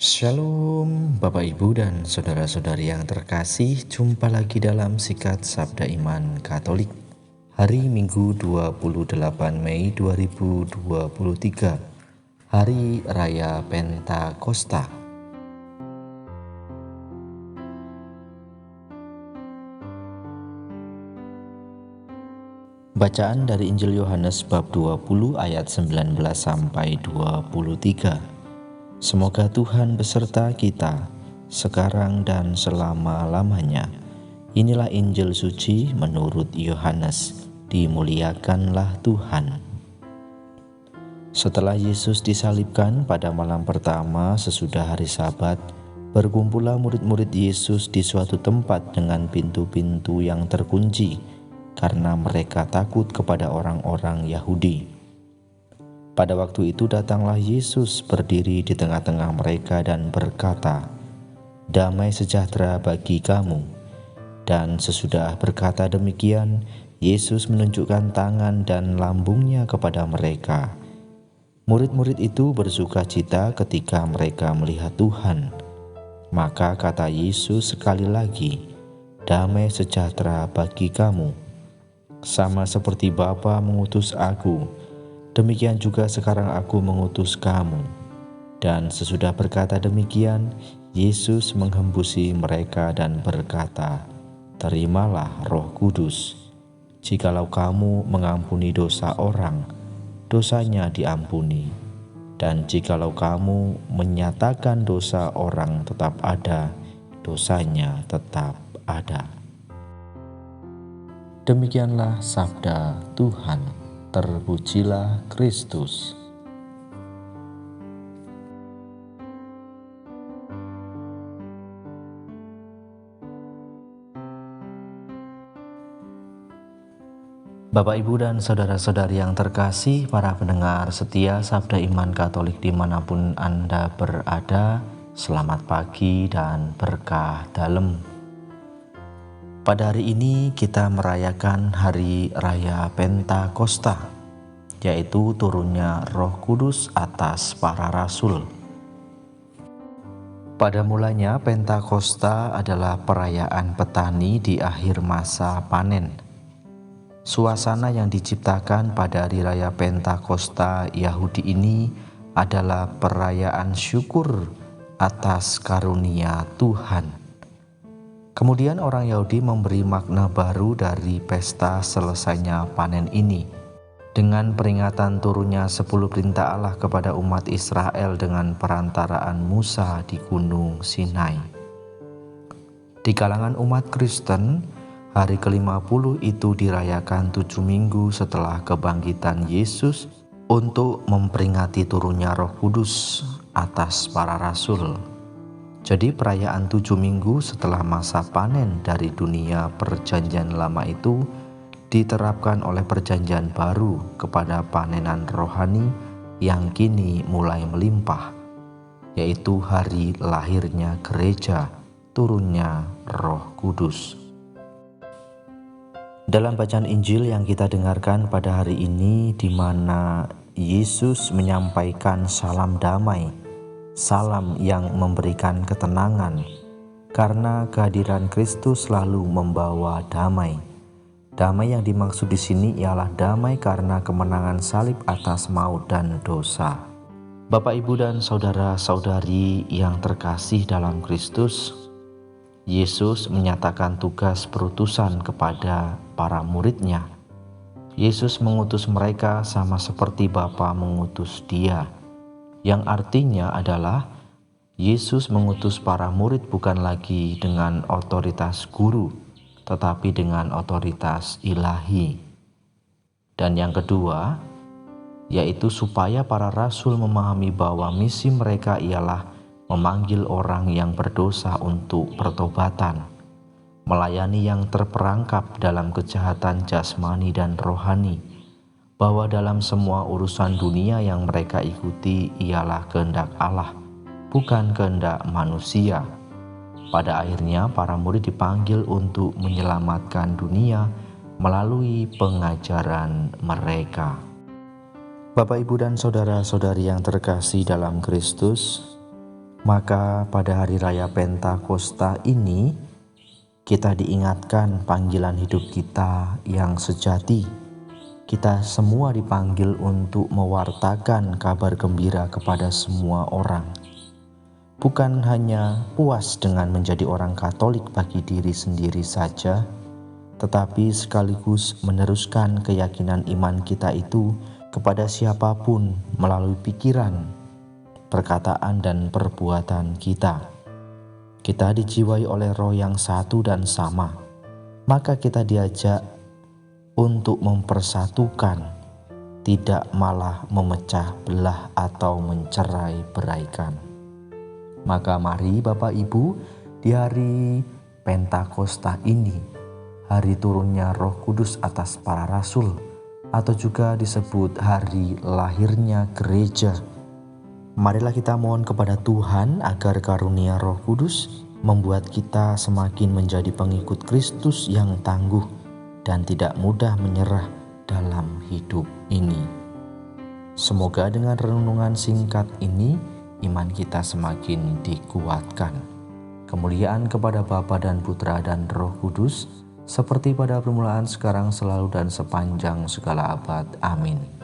Shalom Bapak Ibu dan saudara-saudari yang terkasih, jumpa lagi dalam Sikat Sabda Iman Katolik. Hari Minggu 28 Mei 2023, Hari Raya Pentakosta. Bacaan dari Injil Yohanes bab 20 ayat 19 sampai 23. Semoga Tuhan beserta kita sekarang dan selama-lamanya. Inilah Injil suci menurut Yohanes. Dimuliakanlah Tuhan. Setelah Yesus disalibkan pada malam pertama sesudah hari Sabat, berkumpullah murid-murid Yesus di suatu tempat dengan pintu-pintu yang terkunci, karena mereka takut kepada orang-orang Yahudi. Pada waktu itu datanglah Yesus berdiri di tengah-tengah mereka dan berkata, "Damai sejahtera bagi kamu." Dan sesudah berkata demikian, Yesus menunjukkan tangan dan lambungnya kepada mereka. Murid-murid itu bersuka cita ketika mereka melihat Tuhan. Maka kata Yesus sekali lagi, "Damai sejahtera bagi kamu. Sama seperti Bapa mengutus aku, demikian juga sekarang aku mengutus kamu." Dan sesudah berkata demikian, Yesus menghembusi mereka dan berkata, "Terimalah Roh Kudus. Jikalau kamu mengampuni dosa orang, dosanya diampuni. Dan jikalau kamu menyatakan dosa orang tetap ada, dosanya tetap ada." Demikianlah sabda Tuhan. Terpujilah Kristus. Bapak, Ibu, dan saudara-saudari yang terkasih, para pendengar setia Sabda Iman Katolik dimanapun Anda berada, selamat pagi dan berkah dalam. Pada hari ini kita merayakan Hari Raya Pentakosta, yaitu turunnya Roh Kudus atas para rasul. Pada mulanya Pentakosta adalah perayaan petani di akhir masa panen. Suasana yang diciptakan pada Hari Raya Pentakosta Yahudi ini adalah perayaan syukur atas karunia Tuhan. Kemudian orang Yahudi memberi makna baru dari pesta selesainya panen ini, dengan peringatan turunnya 10 perintah Allah kepada umat Israel dengan perantaraan Musa di Gunung Sinai. Di kalangan umat Kristen, hari ke-50 itu dirayakan 7 minggu setelah kebangkitan Yesus untuk memperingati turunnya Roh Kudus atas para rasul. Jadi perayaan 7 minggu setelah masa panen dari dunia perjanjian lama itu diterapkan oleh perjanjian baru kepada panenan rohani yang kini mulai melimpah, yaitu hari lahirnya gereja, turunnya Roh Kudus. Dalam bacaan Injil yang kita dengarkan pada hari ini, di mana Yesus menyampaikan salam damai, salam yang memberikan ketenangan, karena kehadiran Kristus selalu membawa damai. Damai yang dimaksud di sini ialah damai karena kemenangan salib atas maut dan dosa. Bapak, Ibu, dan saudara-saudari yang terkasih dalam Kristus, Yesus menyatakan tugas perutusan kepada para muridnya. Yesus mengutus mereka sama seperti Bapa mengutus Dia, yang artinya adalah Yesus mengutus para murid bukan lagi dengan otoritas guru, tetapi dengan otoritas ilahi. Dan yang kedua, yaitu supaya para rasul memahami bahwa misi mereka ialah memanggil orang yang berdosa untuk pertobatan, melayani yang terperangkap dalam kejahatan jasmani dan rohani, bahwa dalam semua urusan dunia yang mereka ikuti ialah kehendak Allah, bukan kehendak manusia. Pada akhirnya para murid dipanggil untuk menyelamatkan dunia melalui pengajaran mereka. Bapak, Ibu, dan saudara-saudari yang terkasih dalam Kristus, Maka pada hari raya Pentakosta ini kita diingatkan panggilan hidup kita yang sejati. Kita semua dipanggil untuk mewartakan kabar gembira kepada semua orang. Bukan hanya puas dengan menjadi orang Katolik bagi diri sendiri saja, tetapi sekaligus meneruskan keyakinan iman kita itu kepada siapapun melalui pikiran, perkataan, dan perbuatan kita. Kita dijiwai oleh Roh yang satu dan sama, maka kita diajak untuk mempersatukan, tidak malah memecah belah atau mencerai-beraikan. Maka mari Bapak Ibu, di hari Pentakosta ini, hari turunnya Roh Kudus atas para rasul, atau juga disebut hari lahirnya gereja, marilah kita mohon kepada Tuhan agar karunia Roh Kudus membuat kita semakin menjadi pengikut Kristus yang tangguh dan tidak mudah menyerah dalam hidup ini. Semoga dengan renungan singkat ini iman kita semakin dikuatkan. Kemuliaan kepada Bapa dan Putra dan Roh Kudus, seperti pada permulaan, sekarang, selalu, dan sepanjang segala abad. Amin.